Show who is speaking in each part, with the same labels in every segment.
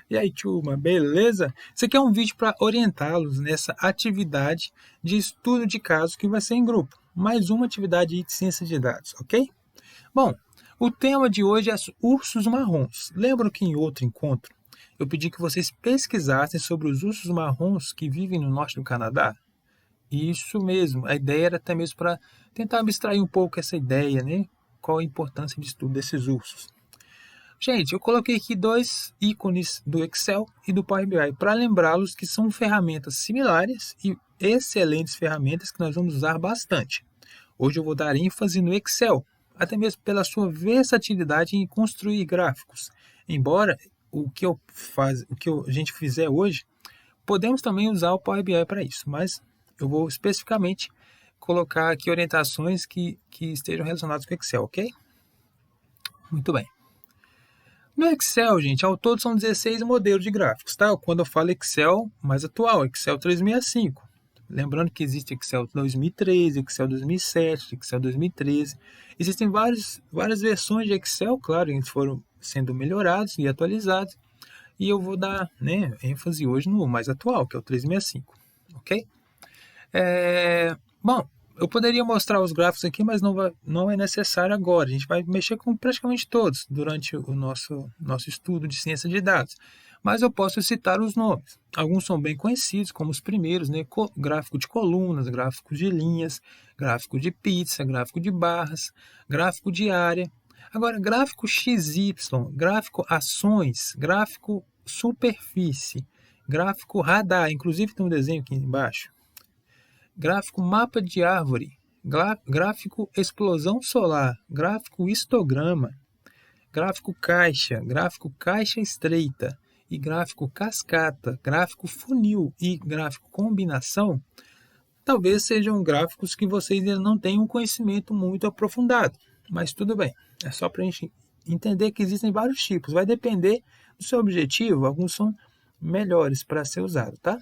Speaker 1: E aí, turma, beleza? Isso aqui é um vídeo para orientá-los nessa atividade de estudo de caso que vai ser em grupo. Mais uma atividade de ciência de dados, ok? Bom, o tema de hoje é os ursos marrons. Lembram que em outro encontro eu pedi que vocês pesquisassem sobre os ursos marrons que vivem no norte do Canadá? Isso mesmo, a ideia era até mesmo para tentar abstrair um pouco essa ideia, né? Qual a importância de estudo desses ursos. Gente, eu coloquei aqui dois ícones do Excel e do Power BI para lembrá-los que são ferramentas similares e excelentes ferramentas que nós vamos usar bastante. Hoje eu vou dar ênfase no Excel, até mesmo pela sua versatilidade em construir gráficos. Embora a gente fizer hoje, podemos também usar o Power BI para isso, mas eu vou especificamente colocar aqui orientações que estejam relacionadas com o Excel, ok? Muito bem. No Excel, gente, ao todo são 16 modelos de gráficos, tá? Quando eu falo Excel mais atual, Excel 365. Lembrando que existe Excel 2013, Excel 2007, Excel 2013. Existem várias versões de Excel, claro, eles foram sendo melhorados e atualizados. E eu vou dar ênfase hoje no mais atual, que é o 365, ok? Bom, eu poderia mostrar os gráficos aqui, mas não é necessário agora. A gente vai mexer com praticamente todos durante o nosso estudo de ciência de dados. Mas eu posso citar os nomes. Alguns são bem conhecidos, como os primeiros, né? Gráfico de colunas, gráfico de linhas, gráfico de pizza, gráfico de barras, gráfico de área. Agora, gráfico XY, gráfico ações, gráfico superfície, gráfico radar, inclusive tem um desenho aqui embaixo. Gráfico mapa de árvore, gráfico explosão solar, gráfico histograma, gráfico caixa estreita e gráfico cascata, gráfico funil e gráfico combinação, talvez sejam gráficos que vocês ainda não tenham um conhecimento muito aprofundado, mas tudo bem, é só para a gente entender que existem vários tipos, vai depender do seu objetivo, alguns são melhores para ser usado, tá?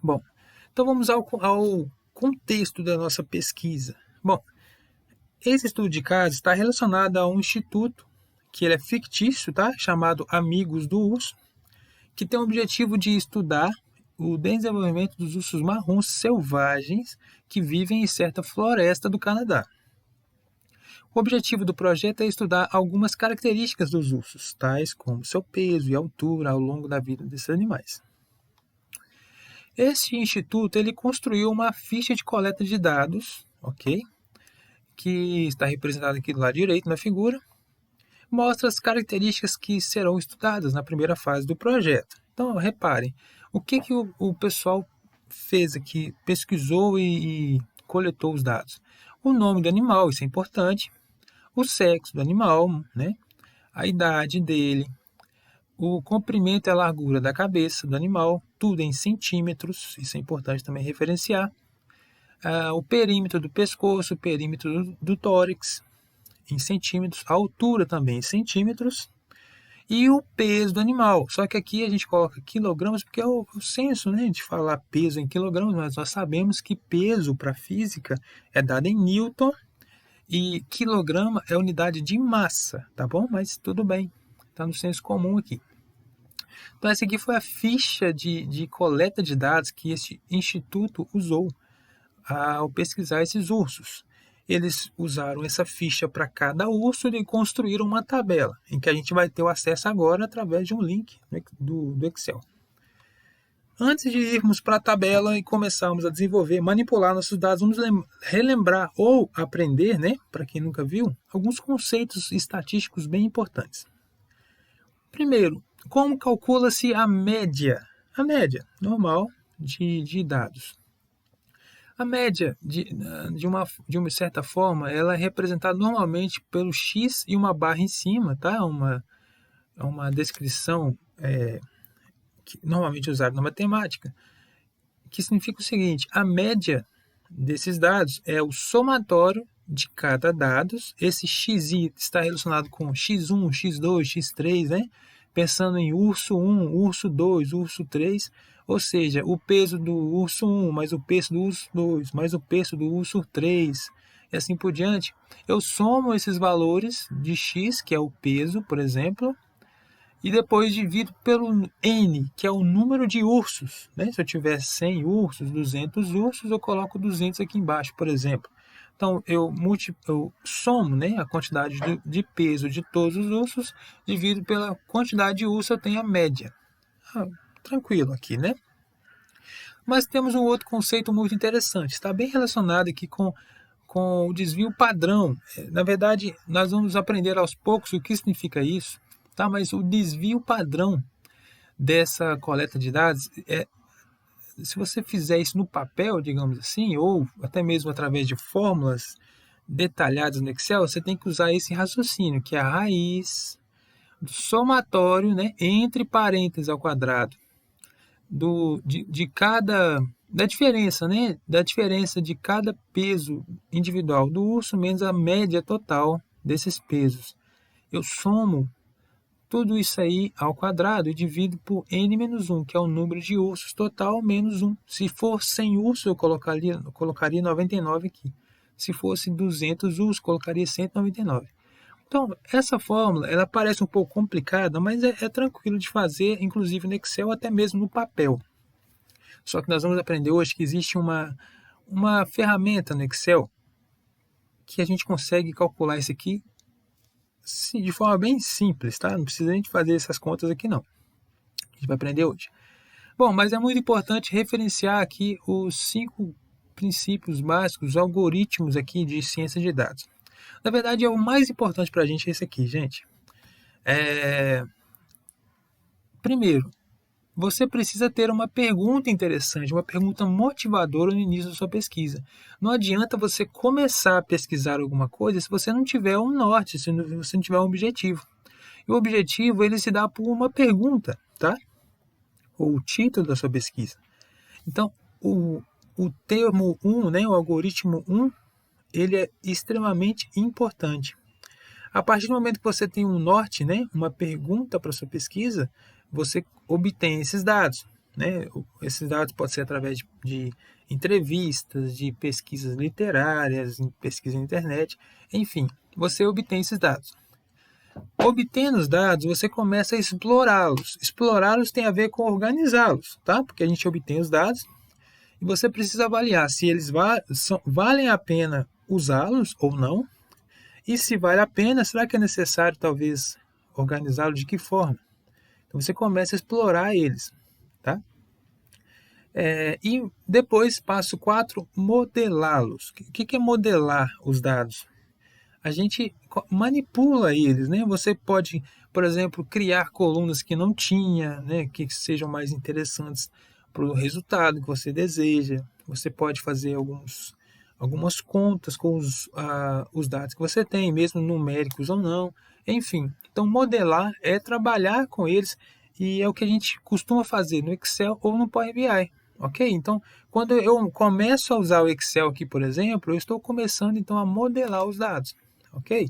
Speaker 1: Bom, então vamos ao contexto da nossa pesquisa. Bom, esse estudo de caso está relacionado a um instituto, que ele é fictício, tá? Chamado Amigos do Urso, que tem o objetivo de estudar o desenvolvimento dos ursos marrons selvagens que vivem em certa floresta do Canadá. O objetivo do projeto é estudar algumas características dos ursos, tais como seu peso e altura ao longo da vida desses animais. Este instituto ele construiu uma ficha de coleta de dados, ok? Que está representada aqui do lado direito na figura, mostra as características que serão estudadas na primeira fase do projeto. Então, reparem, o que o pessoal fez aqui, pesquisou e coletou os dados? O nome do animal, isso é importante, o sexo do animal, né? A idade dele, o comprimento e a largura da cabeça do animal, tudo em centímetros, isso é importante também referenciar. O perímetro do pescoço, o perímetro do tórax, em centímetros, a altura também em centímetros, e o peso do animal. Só que aqui a gente coloca quilogramas, porque é o senso, né, de falar peso em quilogramas, mas nós sabemos que peso para a física é dado em Newton, e quilograma é unidade de massa, tá bom? Mas tudo bem, está no senso comum aqui. Então essa aqui foi a ficha de coleta de dados que este instituto usou ao pesquisar esses ursos. Eles usaram essa ficha para cada urso e construíram uma tabela, em que a gente vai ter o acesso agora através de um link do Excel. Antes de irmos para a tabela e começarmos a desenvolver, manipular nossos dados, vamos relembrar ou aprender, né, para quem nunca viu, alguns conceitos estatísticos bem importantes. Primeiro, como calcula-se a média? A média normal de dados. A média, de uma certa forma, ela é representada normalmente pelo X e uma barra em cima, tá? Uma descrição normalmente usada na matemática, que significa o seguinte: a média desses dados é o somatório de cada dado. Esse XI está relacionado com X1, X2, X3, né? Pensando em urso 1, urso 2, urso 3, ou seja, o peso do urso 1, mais o peso do urso 2, mais o peso do urso 3, e assim por diante. Eu somo esses valores de X, que é o peso, por exemplo, e depois divido pelo N, que é o número de ursos, né? Se eu tiver 100 ursos, 200 ursos, eu coloco 200 aqui embaixo, por exemplo. Então, eu somo, né, a quantidade de peso de todos os ursos, divido pela quantidade de ursos, eu tenho a média. Tranquilo aqui, né? Mas temos um outro conceito muito interessante, está bem relacionado aqui com o desvio padrão. Na verdade, nós vamos aprender aos poucos o que significa isso, tá? Mas o desvio padrão dessa coleta de dados se você fizer isso no papel, digamos assim, ou até mesmo através de fórmulas detalhadas no Excel, você tem que usar esse raciocínio, que é a raiz do somatório, né, entre parênteses ao quadrado, de cada da diferença, né, da diferença de cada peso individual do urso menos a média total desses pesos. Eu somo tudo isso aí ao quadrado e divido por n-1, que é o número de ursos total, menos 1. Se for 100 ursos, eu colocaria 99 aqui. Se fosse 200 ursos, colocaria 199. Então, essa fórmula, ela parece um pouco complicada, mas é tranquilo de fazer, inclusive no Excel, até mesmo no papel. Só que nós vamos aprender hoje que existe uma ferramenta no Excel que a gente consegue calcular isso aqui de forma bem simples, tá? Não precisa nem fazer essas contas aqui, não. A gente vai aprender hoje. Bom, mas é muito importante referenciar aqui os 5 princípios básicos, os algoritmos aqui de ciência de dados. Na verdade, o mais importante para a gente é esse aqui, gente. Primeiro, você precisa ter uma pergunta interessante, uma pergunta motivadora no início da sua pesquisa. Não adianta você começar a pesquisar alguma coisa se você não tiver um norte, se você não tiver um objetivo. E o objetivo ele se dá por uma pergunta, tá? Ou o título da sua pesquisa. Então, o termo 1, né, o algoritmo 1, ele é extremamente importante. A partir do momento que você tem um norte, né, uma pergunta para sua pesquisa, você obtém esses dados. Né? Esses dados podem ser através de entrevistas, de pesquisas literárias, pesquisa na internet, enfim, você obtém esses dados. Obtendo os dados, você começa a explorá-los. Explorá-los tem a ver com organizá-los, tá? Porque a gente obtém os dados e você precisa avaliar se eles valem a pena usá-los ou não. E se vale a pena, será que é necessário talvez organizá-los de que forma? Então você começa a explorar eles, tá? E depois, passo 4, modelá-los. O que é modelar os dados? A gente manipula eles, né? Você pode, por exemplo, criar colunas que não tinha, né? Que sejam mais interessantes para o resultado que você deseja. Você pode fazer algumas contas com os dados que você tem, mesmo numéricos ou não. Enfim, então modelar é trabalhar com eles e é o que a gente costuma fazer no Excel ou no Power BI. Ok? Então, quando eu começo a usar o Excel aqui, por exemplo, eu estou começando então a modelar os dados. Ok?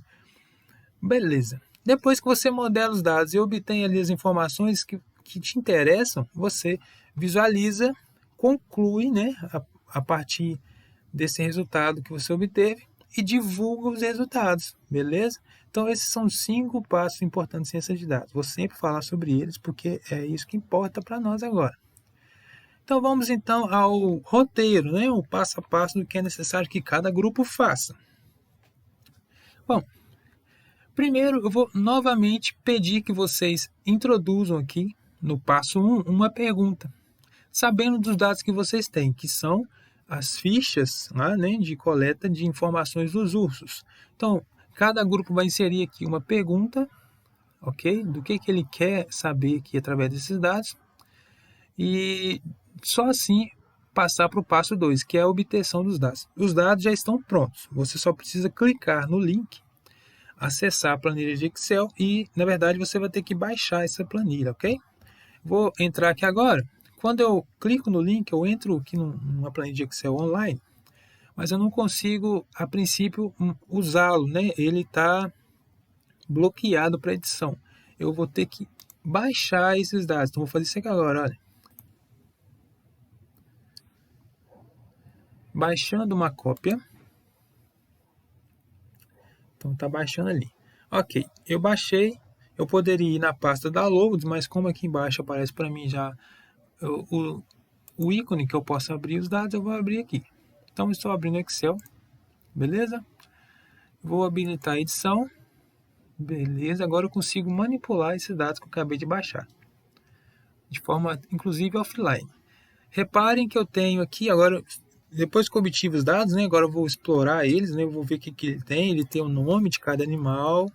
Speaker 1: Beleza. Depois que você modela os dados e obtém ali as informações que te interessam, você visualiza, conclui, né, a partir desse resultado que você obteve e divulga os resultados, beleza? Então, esses são 5 passos importantes em ciência de dados. Vou sempre falar sobre eles porque é isso que importa para nós agora. Então, vamos então ao roteiro, né, o passo a passo do que é necessário que cada grupo faça. Bom, primeiro eu vou novamente pedir que vocês introduzam aqui, no passo 1, uma pergunta, sabendo dos dados que vocês têm, que são as fichas lá, né, de coleta de informações dos ursos. Então, cada grupo vai inserir aqui uma pergunta, ok? Do que ele quer saber aqui através desses dados. E só assim passar para o passo 2, que é a obtenção dos dados. Os dados já estão prontos, você só precisa clicar no link, acessar a planilha de Excel e, na verdade, você vai ter que baixar essa planilha, ok? Vou entrar aqui agora. Quando eu clico no link, eu entro aqui numa planilha de Excel online, mas eu não consigo, a princípio, usá-lo, né? Ele está bloqueado para edição. Eu vou ter que baixar esses dados. Então, vou fazer isso aqui agora, olha. Baixando uma cópia. Então, está baixando ali. Ok, eu baixei Eu poderia ir na pasta Downloads, mas como aqui embaixo aparece para mim já o ícone que eu posso abrir os dados, eu vou abrir aqui. Então, estou abrindo o Excel, beleza? Vou habilitar a edição, beleza. Agora eu consigo manipular esses dados que eu acabei de baixar, de forma, inclusive, offline. Reparem que eu tenho aqui, agora, depois que eu obtive os dados, né, agora eu vou explorar eles, né, eu vou ver o que ele tem. Ele tem o nome de cada animal,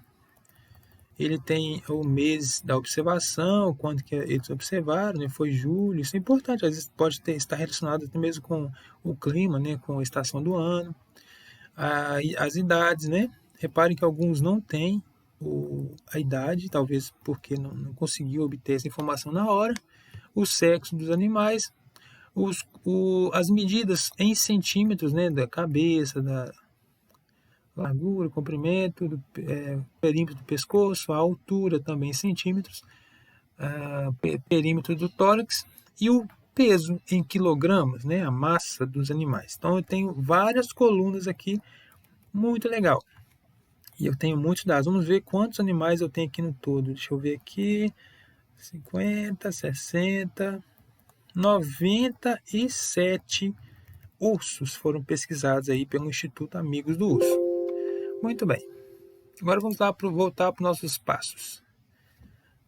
Speaker 1: ele tem o mês da observação, quando que eles observaram, né, foi julho. Isso é importante, às vezes pode estar relacionado até mesmo com o clima, né, com a estação do ano. As idades, né, reparem que alguns não têm a idade, talvez porque não conseguiu obter essa informação na hora. O sexo dos animais, as medidas em centímetros, né, da cabeça, da largura, comprimento, perímetro do pescoço, a altura também em centímetros, perímetro do tórax e o peso em quilogramas, né, a massa dos animais. Então eu tenho várias colunas aqui, muito legal. E eu tenho muitos dados. Vamos ver quantos animais eu tenho aqui no todo. Deixa eu ver aqui. 50, 60, 97 ursos foram pesquisados aí pelo Instituto Amigos do Urso. Muito bem. Agora vamos lá voltar para os nossos passos.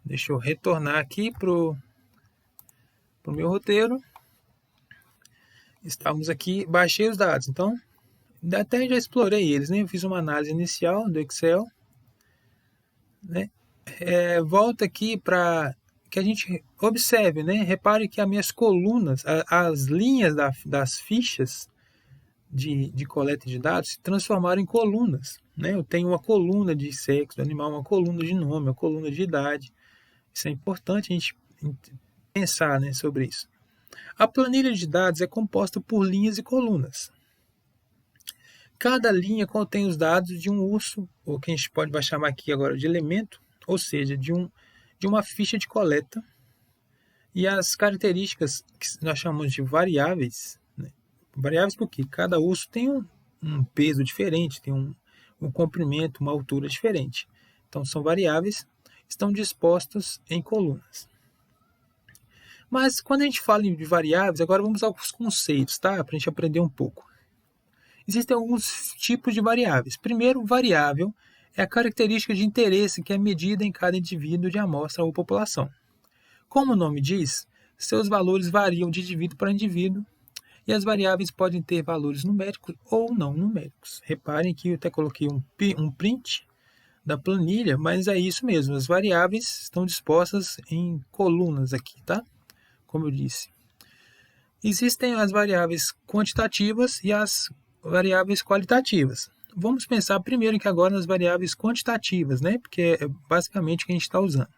Speaker 1: Deixa eu retornar aqui para o meu roteiro. Estamos aqui, baixei os dados. Então, até já explorei eles, né? Eu fiz uma análise inicial do Excel, né? Volta aqui para que a gente observe, né? Repare que as minhas colunas, as linhas das fichas de coleta de dados se transformaram em colunas, né? Eu tenho uma coluna de sexo do animal, uma coluna de nome, uma coluna de idade. Isso é importante a gente pensar, né, sobre isso. A planilha de dados é composta por linhas e colunas. Cada linha contém os dados de um urso, ou que a gente vai chamar aqui agora de elemento, ou seja, de uma ficha de coleta, e as características que nós chamamos de variáveis, né? Variáveis porque cada urso tem um peso diferente, tem um comprimento, uma altura diferente. Então são variáveis, estão dispostas em colunas. Mas quando a gente fala de variáveis, agora vamos aos conceitos, tá? Para a gente aprender um pouco. Existem alguns tipos de variáveis. Primeiro, variável é a característica de interesse que é medida em cada indivíduo de amostra ou população. Como o nome diz, seus valores variam de indivíduo para indivíduo e as variáveis podem ter valores numéricos ou não numéricos. Reparem que eu até coloquei um print da planilha, mas é isso mesmo, as variáveis estão dispostas em colunas aqui, tá? Como eu disse. Existem as variáveis quantitativas e as variáveis qualitativas. Vamos pensar primeiro que agora nas variáveis quantitativas, né? Porque é basicamente o que a gente está usando.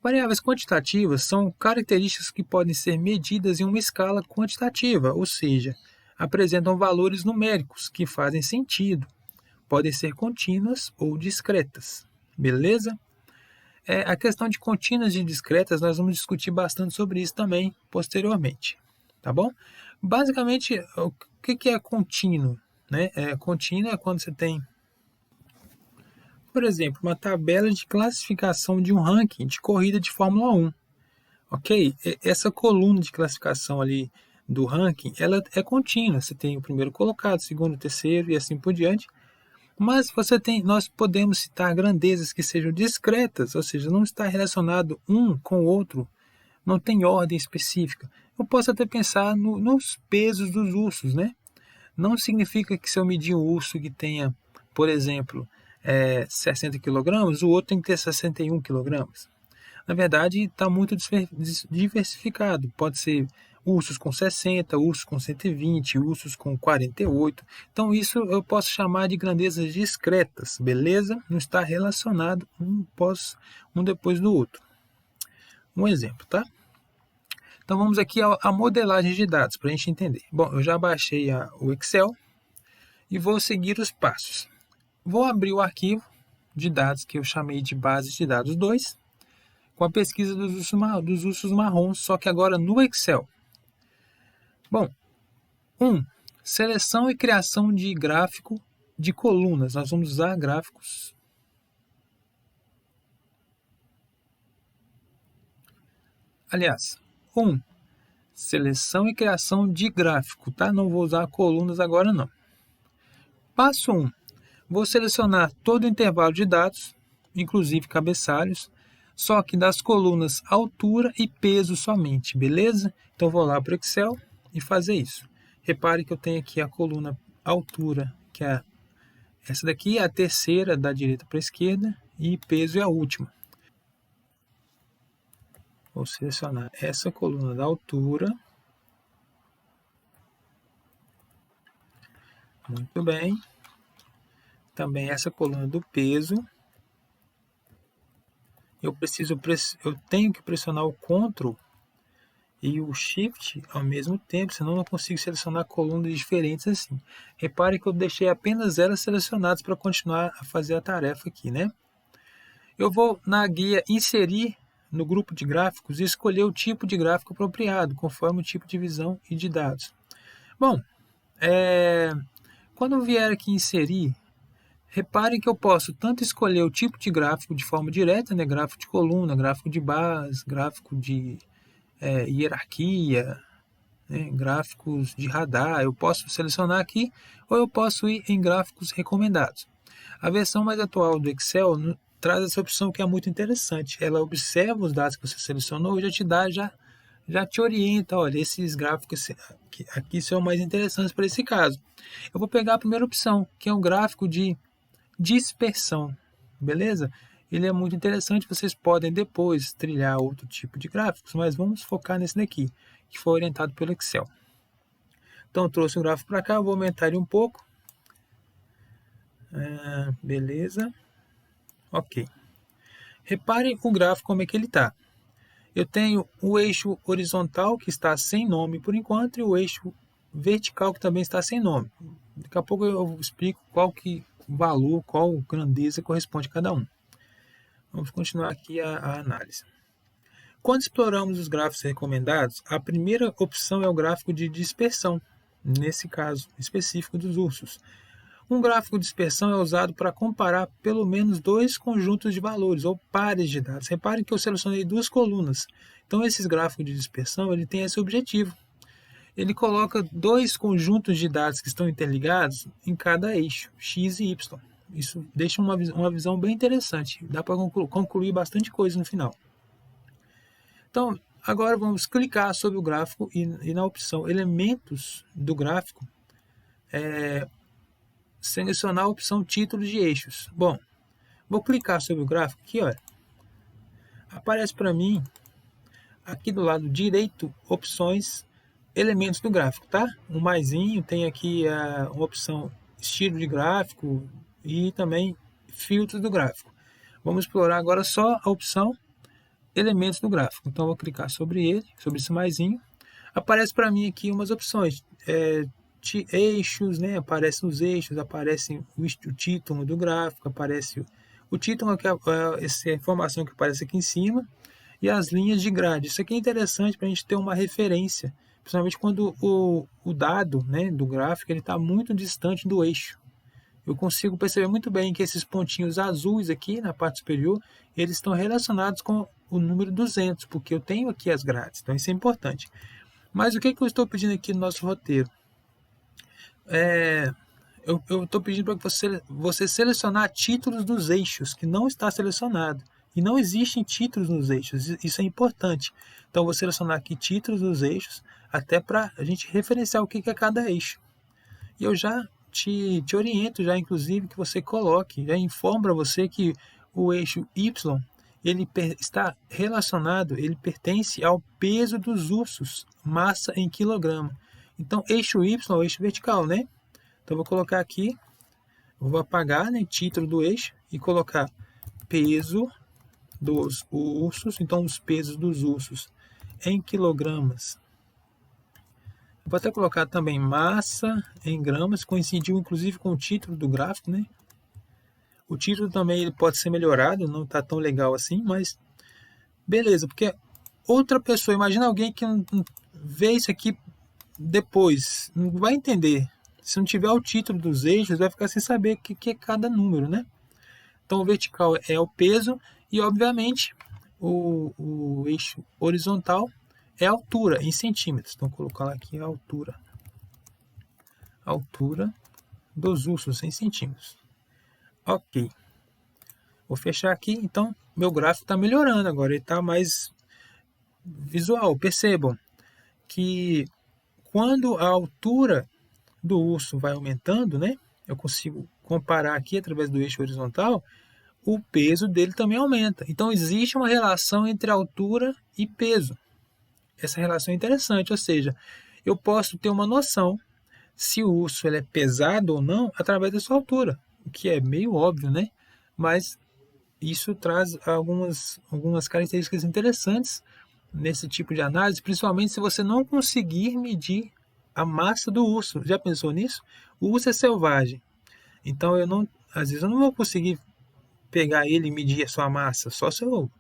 Speaker 1: Variáveis quantitativas são características que podem ser medidas em uma escala quantitativa, ou seja, apresentam valores numéricos que fazem sentido. Podem ser contínuas ou discretas. Beleza? A questão de contínuas e discretas, nós vamos discutir bastante sobre isso também posteriormente. Tá bom? Basicamente, o que é contínuo? Né? Contínuo é quando você tem, por exemplo, uma tabela de classificação de um ranking de corrida de Fórmula 1. Ok? Essa coluna de classificação ali do ranking, ela é contínua. Você tem o primeiro colocado, o segundo, o terceiro e assim por diante. Mas nós podemos citar grandezas que sejam discretas, ou seja, não está relacionado um com o outro, não tem ordem específica. Eu posso até pensar nos pesos dos ursos, né? Não significa que se eu medir um urso que tenha, por exemplo, 60 kg, o outro tem que ter 61 kg. Na verdade, está muito diversificado. Pode ser ursos com 60, ursos com 120, ursos com 48. Então, isso eu posso chamar de grandezas discretas, beleza? Não está relacionado um depois do outro. Um exemplo, tá? Então, vamos aqui à modelagem de dados, para a gente entender. Bom, eu já baixei o Excel e vou seguir os passos. Vou abrir o arquivo de dados que eu chamei de base de dados 2, com a pesquisa dos ursos marrons, só que agora no Excel. Bom, 1. Seleção e criação de gráfico de colunas. Nós vamos usar gráficos Aliás, 1. Seleção e criação de gráfico, tá? Não vou usar colunas agora, não. Passo 1. Vou selecionar todo o intervalo de dados, inclusive cabeçalhos, só que das colunas altura e peso somente, beleza? Então vou lá para o Excel e fazer isso. Repare que eu tenho aqui a coluna altura, que é essa daqui, é a terceira da direita para a esquerda, e peso é a última. Vou selecionar essa coluna da altura. Muito bem. Também essa coluna do peso. Eu tenho que pressionar o Ctrl e o Shift ao mesmo tempo, senão eu não consigo selecionar colunas diferentes assim. Repare que eu deixei apenas elas selecionadas para continuar a fazer a tarefa aqui, né? Eu vou na guia inserir no grupo de gráficos e escolher o tipo de gráfico apropriado, conforme o tipo de visão e de dados. Bom, quando eu vier aqui inserir, reparem que eu posso tanto escolher o tipo de gráfico de forma direta, né, gráfico de coluna, gráfico de barras, gráfico de hierarquia, né, gráficos de radar. Eu posso selecionar aqui ou eu posso ir em gráficos recomendados. A versão mais atual do Excel traz essa opção que é muito interessante. Ela observa os dados que você selecionou e já te dá, já te orienta, olha, esses gráficos aqui são mais interessantes para esse caso. Eu vou pegar a primeira opção, que é um gráfico de dispersão, beleza? Ele é muito interessante, vocês podem depois trilhar outro tipo de gráficos, mas vamos focar nesse daqui, que foi orientado pelo Excel. Então, eu trouxe o gráfico para cá, eu vou aumentar ele um pouco. Beleza. Ok. Reparem o gráfico como é que ele está. Eu tenho o eixo horizontal, que está sem nome por enquanto, e o eixo vertical, que também está sem nome. Daqui a pouco eu explico qual valor, qual grandeza corresponde a cada um. Vamos continuar aqui a análise. Quando exploramos os gráficos recomendados, a primeira opção é o gráfico de dispersão, nesse caso específico dos ursos. Um gráfico de dispersão é usado para comparar pelo menos dois conjuntos de valores ou pares de dados. Reparem que eu selecionei duas colunas. Então, esses gráficos de dispersão ele tem esse objetivo. Ele coloca dois conjuntos de dados que estão interligados em cada eixo, x e y. Isso deixa uma visão bem interessante. Dá para concluir bastante coisa no final. Então, agora vamos clicar sobre o gráfico e na opção Elementos do gráfico, selecionar a opção Título de eixos. Bom, vou clicar sobre o gráfico aqui, olha. Aparece para mim, aqui do lado direito, opções Elementos do gráfico, tá? Um maisinho, tem aqui uma opção Estilo de gráfico e também Filtros do gráfico. Vamos explorar agora só a opção Elementos do gráfico. Então, vou clicar sobre ele, sobre esse maisinho. Aparece para mim aqui umas opções. Eixos, né? Aparecem os eixos, aparece o título do gráfico, aparece o título, que é essa informação que aparece aqui em cima, e as linhas de grade. Isso aqui é interessante para a gente ter uma referência, principalmente quando o dado, né, do gráfico está muito distante do eixo. Eu consigo perceber muito bem que esses pontinhos azuis aqui na parte superior, eles estão relacionados com o número 200, porque eu tenho aqui as grades, então isso é importante. Mas o que eu estou pedindo aqui no nosso roteiro? Eu estou pedindo para você selecionar títulos dos eixos, que não está selecionado. E não existem títulos nos eixos, isso é importante. Então, vou selecionar aqui títulos dos eixos, até para a gente referenciar o que é cada eixo. E eu já te oriento, já inclusive, que você coloque, já informo para você que o eixo Y, ele está relacionado, ele pertence ao peso dos ursos, massa em quilograma. Então, eixo Y é o eixo vertical, né? Então, vou colocar aqui, vou apagar, né, título do eixo e colocar peso dos ursos. Então, os pesos dos ursos em quilogramas. Vou até colocar também massa em gramas, coincidiu inclusive com o título do gráfico, né? O título também ele pode ser melhorado, não está tão legal assim, mas beleza, porque outra pessoa, imagina alguém que não vê isso aqui depois, não vai entender. Se não tiver o título dos eixos, vai ficar sem saber o que é cada número, né? Então, o vertical é o peso e, obviamente, o o eixo horizontal é a altura em centímetros. Então, vou colocar aqui a altura dos ursos em centímetros. Ok. Vou fechar aqui. Então, meu gráfico está melhorando agora. Ele está mais visual. Percebam que quando a altura do urso vai aumentando, né? Eu consigo comparar aqui através do eixo horizontal, o peso dele também aumenta. Então existe uma relação entre altura e peso. Essa relação é interessante, ou seja, eu posso ter uma noção se o urso ele é pesado ou não através da sua altura, o que é meio óbvio, né? Mas isso traz algumas características interessantes nesse tipo de análise, principalmente se você não conseguir medir a massa do urso. Já pensou nisso? O urso é selvagem, então às vezes eu não vou conseguir pegar ele e medir a sua massa, só se eu,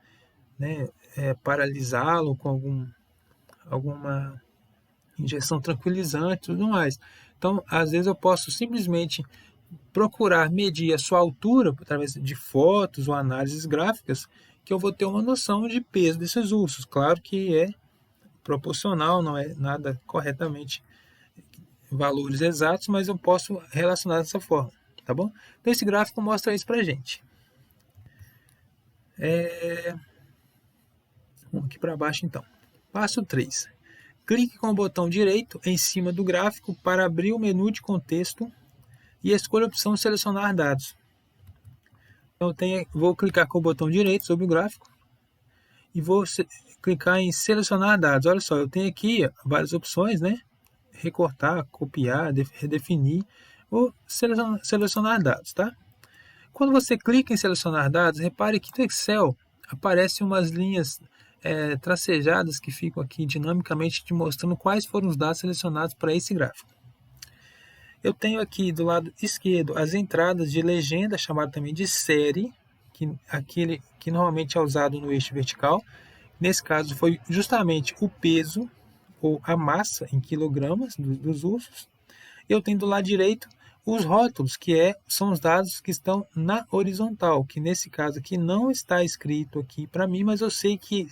Speaker 1: né, paralisá-lo com alguma injeção tranquilizante e tudo mais. Então, às vezes eu posso simplesmente procurar medir a sua altura através de fotos ou análises gráficas, que eu vou ter uma noção de peso desses ursos. Claro que é proporcional, não é nada corretamente valores exatos, mas eu posso relacionar dessa forma, tá bom? Então esse gráfico mostra isso pra gente. Vamos aqui para baixo então. Passo 3. Clique com o botão direito em cima do gráfico para abrir o menu de contexto e escolha a opção selecionar dados. Então vou clicar com o botão direito sobre o gráfico e vou clicar em selecionar dados. Olha só, eu tenho aqui várias opções, né? Recortar, copiar, redefinir ou selecionar dados, tá? Quando você clica em selecionar dados, repare que no Excel aparecem umas linhas tracejadas que ficam aqui dinamicamente te mostrando quais foram os dados selecionados para esse gráfico. Eu tenho aqui do lado esquerdo as entradas de legenda, chamado também de série, aquele que normalmente é usado no eixo vertical. Nesse caso foi justamente o peso ou a massa em quilogramas dos ursos. Eu tenho do lado direito os rótulos, que são os dados que estão na horizontal, que nesse caso aqui não está escrito aqui para mim, mas eu sei que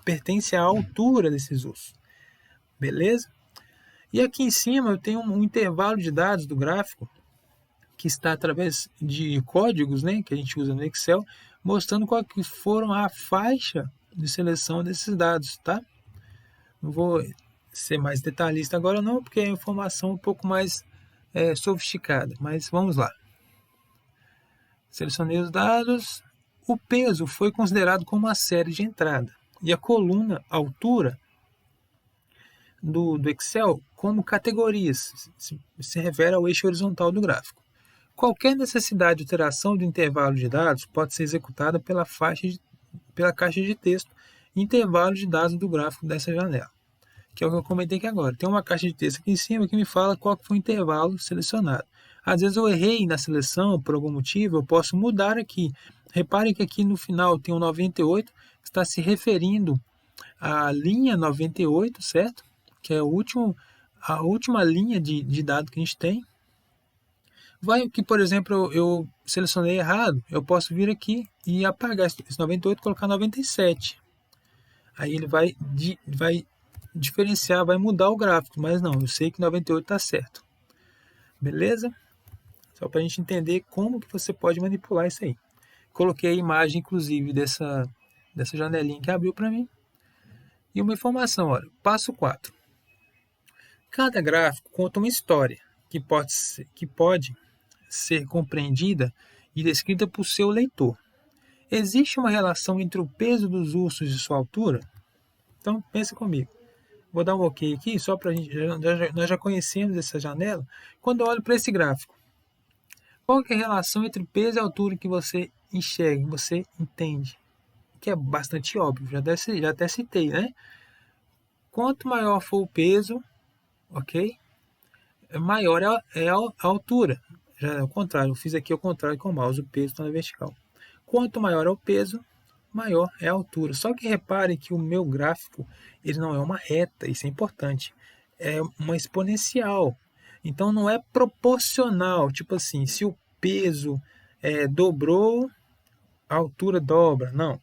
Speaker 1: pertence à altura desses ursos. Beleza? E aqui em cima eu tenho um intervalo de dados do gráfico, que está através de códigos, né, que a gente usa no Excel, mostrando qual que foram a faixa de seleção desses dados, tá? Não vou ser mais detalhista agora não, porque é informação um pouco mais sofisticada, mas vamos lá. Selecionei os dados. O peso foi considerado como uma série de entrada e a coluna altura do Excel como categorias, se refere ao eixo horizontal do gráfico. Qualquer necessidade de alteração do intervalo de dados pode ser executada pela caixa de texto intervalo de dados do gráfico dessa janela, que é o que eu comentei aqui agora. Tem uma caixa de texto aqui em cima que me fala qual foi o intervalo selecionado. Às vezes eu errei na seleção por algum motivo, eu posso mudar aqui. Repare que aqui no final tem um 98, que está se referindo à linha 98, certo? Que é a última linha de dado que a gente tem. Vai que, por exemplo, eu selecionei errado, eu posso vir aqui e apagar esse 98 e colocar 97. Aí ele vai diferenciar, vai mudar o gráfico, mas não, eu sei que 98 está certo. Beleza? Só para a gente entender como que você pode manipular isso aí. Coloquei a imagem, inclusive, dessa janelinha que abriu para mim. E uma informação, olha, passo 4. Cada gráfico conta uma história que pode ser compreendida e descrita por seu leitor. Existe uma relação entre o peso dos ursos e sua altura? Então, pensa comigo. Vou dar um OK aqui, só para a gente. Nós já conhecemos essa janela. Quando eu olho para esse gráfico, qual é a relação entre peso e altura que você enxerga, você entende? Que é bastante óbvio, já até citei, né? Quanto maior for o peso, ok? Maior é a altura. Já é o contrário, eu fiz aqui ao contrário com o mouse, o peso está na vertical. Quanto maior é o peso, maior é a altura. Só que repare que o meu gráfico ele não é uma reta, isso é importante. É uma exponencial. Então não é proporcional, tipo assim, se o peso dobrou, a altura dobra. Não.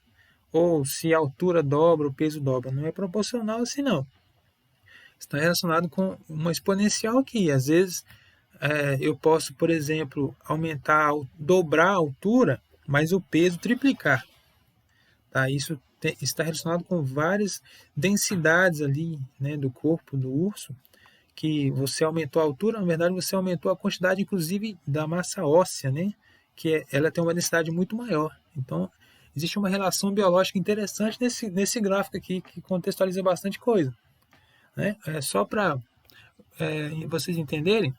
Speaker 1: ou se a altura dobra, o peso dobra. Não é proporcional assim, não. Está relacionado com uma exponencial aqui. Às vezes, eu posso, por exemplo, dobrar a altura, mas o peso triplicar. Tá? Isso está relacionado com várias densidades ali, né, do corpo do urso, que você aumentou a altura, na verdade você aumentou a quantidade, inclusive, da massa óssea, né, ela tem uma densidade muito maior. Então, existe uma relação biológica interessante nesse gráfico aqui, que contextualiza bastante coisa. Né? Só para vocês entenderem,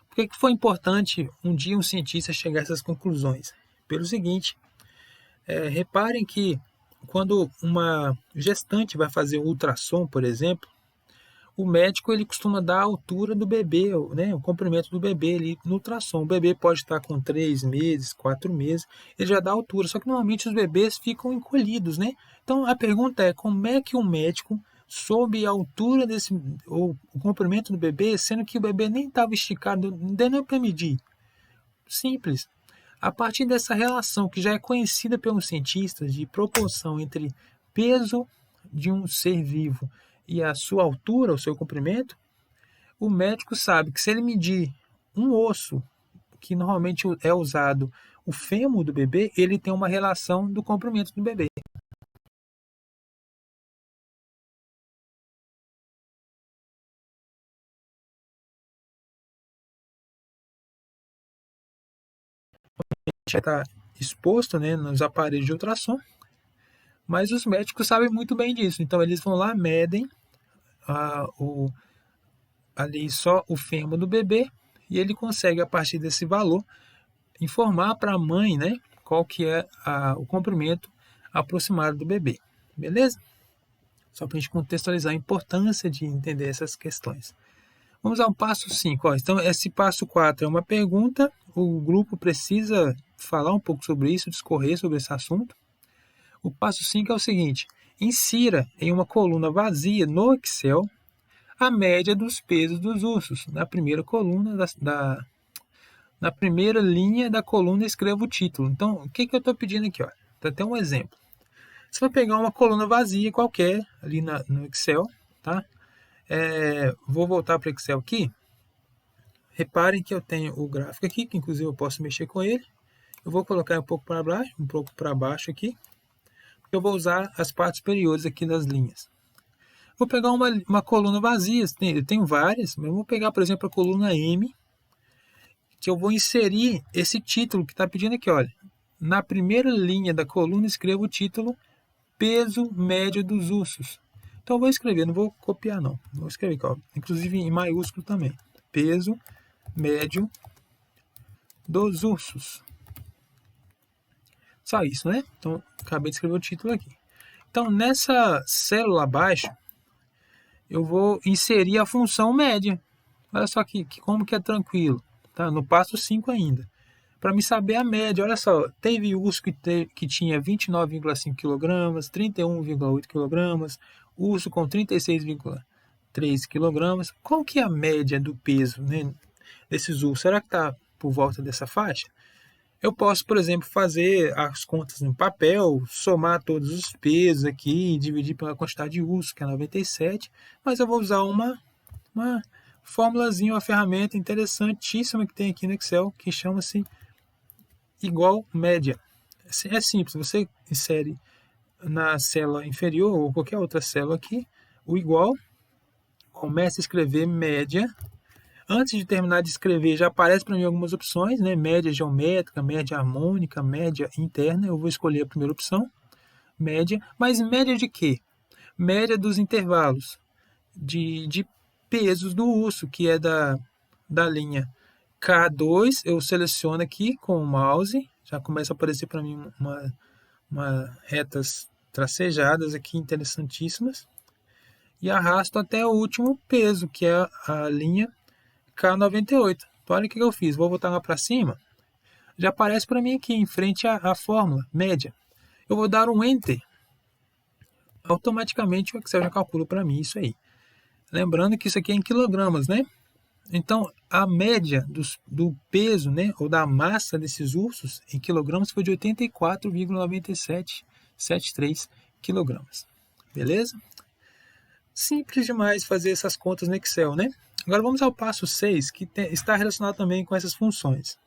Speaker 1: por que foi importante um dia um cientista chegar a essas conclusões? Pelo seguinte, reparem que quando uma gestante vai fazer um ultrassom, por exemplo, o médico ele costuma dar a altura do bebê, né, o comprimento do bebê ali no ultrassom. O bebê pode estar com 3 meses, 4 meses, ele já dá a altura, só que normalmente os bebês ficam encolhidos, né? Então a pergunta é, como é que o médico soube a altura ou o comprimento do bebê, sendo que o bebê nem estava esticado, não deu nem para medir? Simples. A partir dessa relação que já é conhecida pelos cientistas de proporção entre peso de um ser vivo e a sua altura, o seu comprimento, o médico sabe que se ele medir um osso, que normalmente é usado o fêmur do bebê, ele tem uma relação do comprimento do bebê. Já está exposto, né, nos aparelhos de ultrassom, mas os médicos sabem muito bem disso. Então eles vão lá, medem ali só o fêmur do bebê e ele consegue, a partir desse valor, informar para a mãe, né, qual que é o comprimento aproximado do bebê. Beleza? Só para a gente contextualizar a importância de entender essas questões. Vamos ao passo 5. Então, esse passo 4 é uma pergunta, o grupo precisa falar um pouco sobre isso, discorrer sobre esse assunto. O passo 5 é o seguinte: insira em uma coluna vazia no Excel a média dos pesos dos ursos. Na primeira coluna na primeira linha da coluna, escreva o título. Então, o que eu estou pedindo aqui? Tá até um exemplo. Você vai pegar uma coluna vazia qualquer ali no Excel, tá? Vou voltar para o Excel aqui. Reparem que eu tenho o gráfico aqui, que inclusive eu posso mexer com ele. Eu vou colocar um pouco para baixo aqui. Eu vou usar as partes superiores aqui das linhas. Vou pegar uma coluna vazia, eu tenho várias, mas eu vou pegar, por exemplo, a coluna M, que eu vou inserir esse título que está pedindo aqui, olha. Na primeira linha da coluna, escreva o título peso médio dos ursos. Então eu vou escrever, não vou copiar não. Vou escrever aqui, ó, inclusive em maiúsculo também. Peso médio dos ursos. Só isso, né? Então, acabei de escrever o título aqui. Então, nessa célula abaixo, eu vou inserir a função média. Olha só como que é tranquilo. Tá? No passo 5 ainda. Para me saber a média, olha só, teve urso que tinha 29,5 kg, 31,8 kg, urso com 36,3 kg. Qual que é a média do peso, né, desses ursos? Será que está por volta dessa faixa? Eu posso, por exemplo, fazer as contas no papel, somar todos os pesos aqui, dividir pela quantidade de urso, que é 97, mas eu vou usar uma formulazinha, uma ferramenta interessantíssima que tem aqui no Excel, que chama-se igual média. É simples, você insere na célula inferior ou qualquer outra célula aqui, o igual, começa a escrever média. Antes de terminar de escrever, já aparece para mim algumas opções, né? Média geométrica, média harmônica, média interna. Eu vou escolher a primeira opção, média. Mas média de quê? Média dos intervalos de pesos do urso, que é da linha K2. Eu seleciono aqui com o mouse, já começa a aparecer para mim uma retas tracejadas aqui interessantíssimas. E arrasto até o último peso, que é a linha K98. Então, olha o que eu fiz. Vou voltar lá para cima. Já aparece para mim aqui, em frente à fórmula média. Eu vou dar um Enter. Automaticamente o Excel já calcula para mim isso aí. Lembrando que isso aqui é em quilogramas, né? Então, a média do peso, né, ou da massa desses ursos em quilogramas foi de 84,97 0,73 kg. Beleza? Simples demais fazer essas contas no Excel, né? Agora vamos ao passo 6, que está relacionado também com essas funções.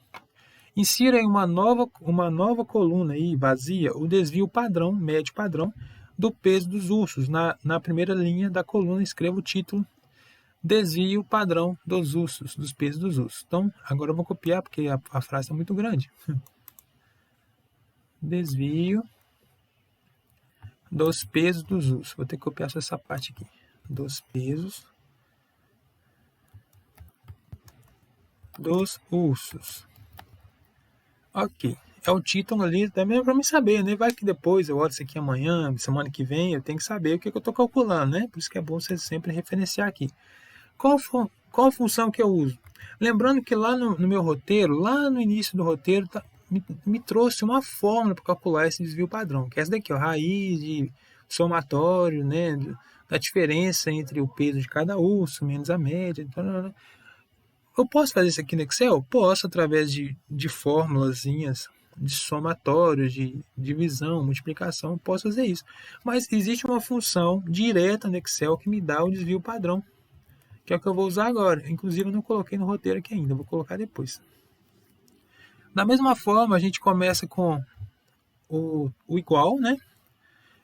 Speaker 1: Insira em uma nova coluna aí, vazia o desvio padrão, médio padrão, do peso dos ursos. Na primeira linha da coluna, escreva o título: desvio padrão dos ursos, dos pesos dos ursos. Então, agora eu vou copiar, porque a frase está muito grande. Desvio dos pesos dos ursos. Vou ter que copiar só essa parte aqui. Dos pesos dos ursos. Ok. É o título ali, também para me saber, né? Vai que depois eu olho isso aqui amanhã, semana que vem, eu tenho que saber o que eu estou calculando, né? Por isso que é bom você sempre referenciar aqui. Qual a função que eu uso? Lembrando que lá no meu roteiro, lá no início do roteiro, me trouxe uma fórmula para calcular esse desvio padrão, que é essa daqui, ó, raiz de somatório, né, da diferença entre o peso de cada urso, menos a média. Então, eu posso fazer isso aqui no Excel? Posso, através de formulazinhas de somatório, de divisão, multiplicação, posso fazer isso. Mas existe uma função direta no Excel que me dá o desvio padrão, que é o que eu vou usar agora. Inclusive, eu não coloquei no roteiro aqui ainda, vou colocar depois. Da mesma forma, a gente começa com o igual, né?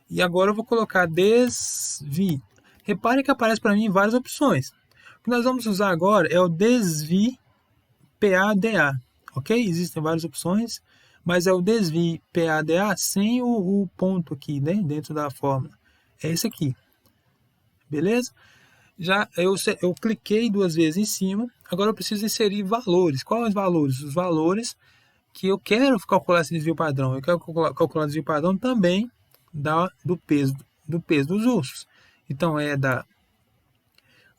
Speaker 1: E agora eu vou colocar desvi. Repare que aparece para mim várias opções. O que nós vamos usar agora é o desvi PADA, ok? Existem várias opções, mas é o desvi PADA sem o ponto aqui, né? Dentro da fórmula. É esse aqui. Beleza? Já eu cliquei 2 vezes em cima. Agora eu preciso inserir valores. Quais os valores? Os valores que eu quero calcular esse desvio padrão. Eu quero calcular o desvio padrão também do peso dos ursos. Então é da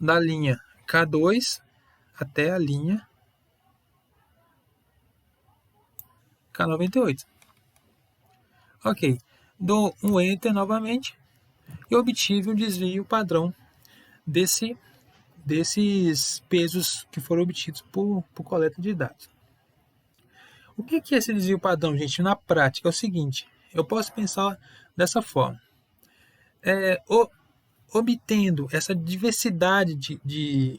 Speaker 1: linha K2 até a linha K98. Ok. Dou um Enter novamente e obtive o desvio padrão desses pesos que foram obtidos por coleta de dados. O que é esse desvio padrão, gente? Na prática é o seguinte: eu posso pensar dessa forma. Obtendo essa diversidade de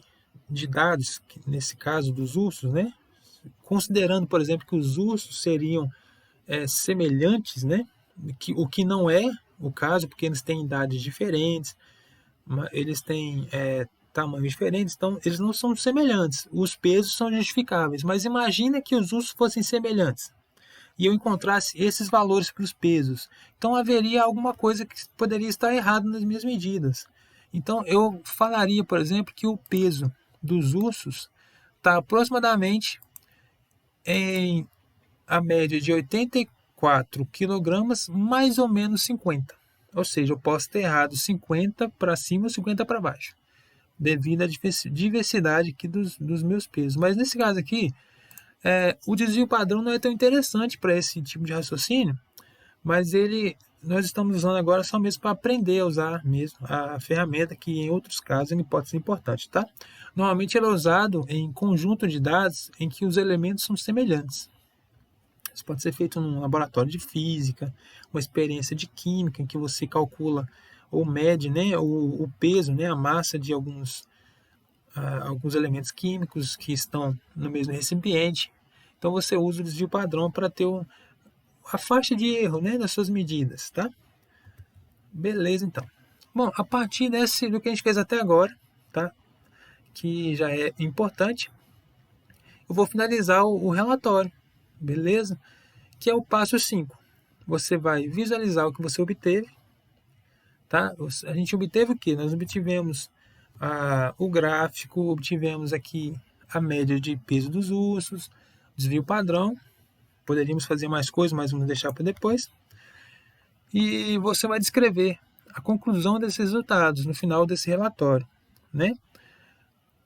Speaker 1: dados, nesse caso dos ursos, né? Considerando, por exemplo, que os ursos seriam semelhantes, né? O que não é o caso, porque eles têm idades diferentes, eles têm tamanhos diferentes, então eles não são semelhantes. Os pesos são justificáveis, mas imagina que os ursos fossem semelhantes e eu encontrasse esses valores para os pesos. Então haveria alguma coisa que poderia estar errado nas minhas medidas. Então eu falaria, por exemplo, que o peso dos ursos está aproximadamente em a média de 84 kg, mais ou menos 50. Ou seja, eu posso ter errado 50 para cima ou 50 para baixo, devido à diversidade aqui dos meus pesos. Mas nesse caso aqui, o desvio padrão não é tão interessante para esse tipo de raciocínio, mas nós estamos usando agora só mesmo para aprender a usar mesmo a ferramenta, que em outros casos ele pode ser importante, tá? Normalmente ele é usado em conjunto de dados em que os elementos são semelhantes. Isso pode ser feito num laboratório de física, uma experiência de química, em que você calcula ou mede, né, o peso, né, a massa de alguns elementos químicos que estão no mesmo recipiente. Então você usa o desvio padrão para ter a faixa de erro, né, das suas medidas, tá? Beleza, então. Bom, a partir do que a gente fez até agora, tá, que já é importante, eu vou finalizar o relatório, beleza? Que é o passo 5. Você vai visualizar o que você obteve, tá? A gente obteve o que? Nós obtivemos o gráfico, obtivemos aqui a média de peso dos ursos, desvio padrão. Poderíamos fazer mais coisas, mas vamos deixar para depois. E você vai descrever a conclusão desses resultados no final desse relatório, né?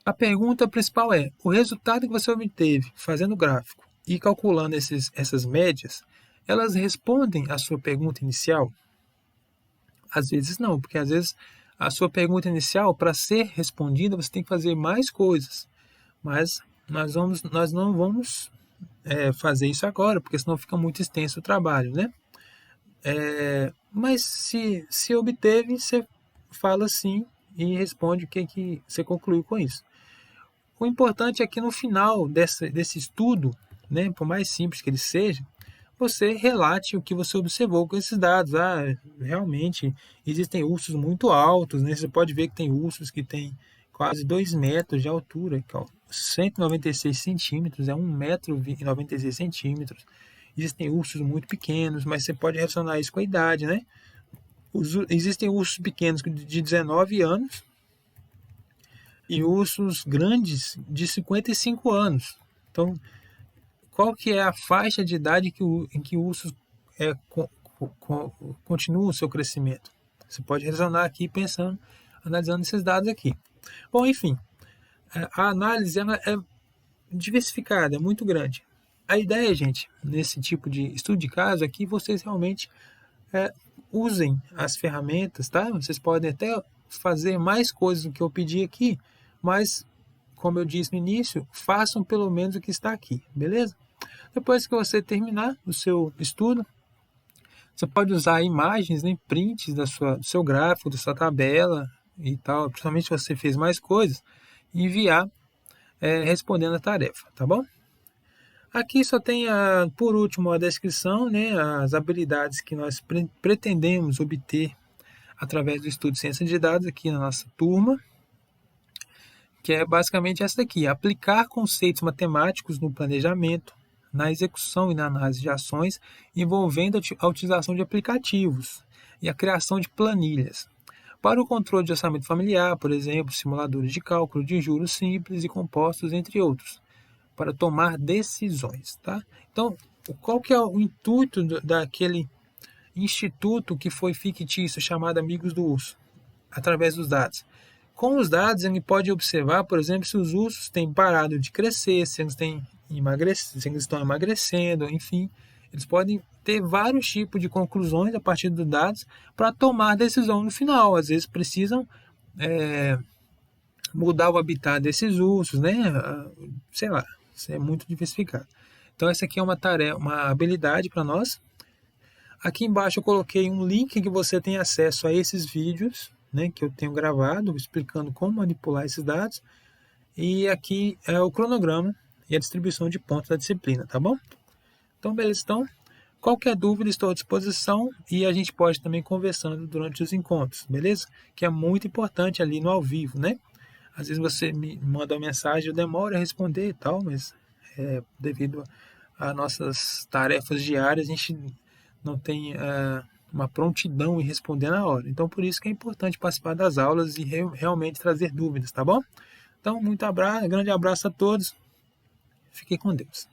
Speaker 1: A pergunta principal é: o resultado que você obteve fazendo o gráfico e calculando essas médias, elas respondem à sua pergunta inicial? Às vezes não, porque às vezes a sua pergunta inicial, para ser respondida, você tem que fazer mais coisas. Mas nós não vamos fazer isso agora, porque senão fica muito extenso o trabalho, né? Mas se obteve, você fala sim e responde o que você concluiu com isso. O importante é que no final desse estudo, né, por mais simples que ele seja, você relate o que você observou com esses dados. Realmente existem ursos muito altos, né? Você pode ver que tem ursos que têm quase 2 metros de altura, que, ó, 196 centímetros, é 1,96 centímetros. Existem ursos muito pequenos, mas você pode relacionar isso com a idade, né? Existem ursos pequenos de 19 anos e ursos grandes de 55 anos. Então, qual que é a faixa de idade em que o urso continua o seu crescimento? Você pode razonar aqui pensando, analisando esses dados aqui. Bom, enfim, a análise ela é diversificada, é muito grande. A ideia, gente, nesse tipo de estudo de caso é que vocês realmente usem as ferramentas, tá? Vocês podem até fazer mais coisas do que eu pedi aqui, mas, como eu disse no início, façam pelo menos o que está aqui, beleza? Depois que você terminar o seu estudo, você pode usar imagens, né, prints do seu gráfico, da sua tabela e tal, principalmente se você fez mais coisas, e enviar respondendo a tarefa, tá bom? Aqui só tem, por último, a descrição, né, as habilidades que nós pretendemos obter através do estudo de ciência de dados aqui na nossa turma, que é basicamente essa daqui: aplicar conceitos matemáticos no planejamento, na execução e na análise de ações envolvendo a utilização de aplicativos e a criação de planilhas. Para o controle de orçamento familiar, por exemplo, simuladores de cálculo de juros simples e compostos, entre outros, para tomar decisões. Tá? Então, qual que é o intuito daquele instituto que foi fictício, chamado Amigos do Urso? Através dos dados. Com os dados, ele pode observar, por exemplo, se os ursos têm parado de crescer, se eles estão emagrecendo, enfim. Eles podem ter vários tipos de conclusões a partir dos dados para tomar decisão no final. Às vezes precisam mudar o habitat desses ursos, né? Sei lá, isso é muito diversificado. Então essa aqui é uma tarefa, uma habilidade para nós. Aqui embaixo eu coloquei um link que você tem acesso a esses vídeos, né, que eu tenho gravado, explicando como manipular esses dados. E aqui é o cronograma e a distribuição de pontos da disciplina, tá bom? Então, beleza. Então, qualquer dúvida, estou à disposição e a gente pode também conversando durante os encontros, beleza? Que é muito importante ali no ao vivo, né? Às vezes você me manda uma mensagem, eu demoro a responder e tal, mas devido a nossas tarefas diárias, a gente não tem uma prontidão em responder na hora. Então, por isso que é importante participar das aulas e realmente trazer dúvidas, tá bom? Então, grande abraço a todos. Fiquem com Deus.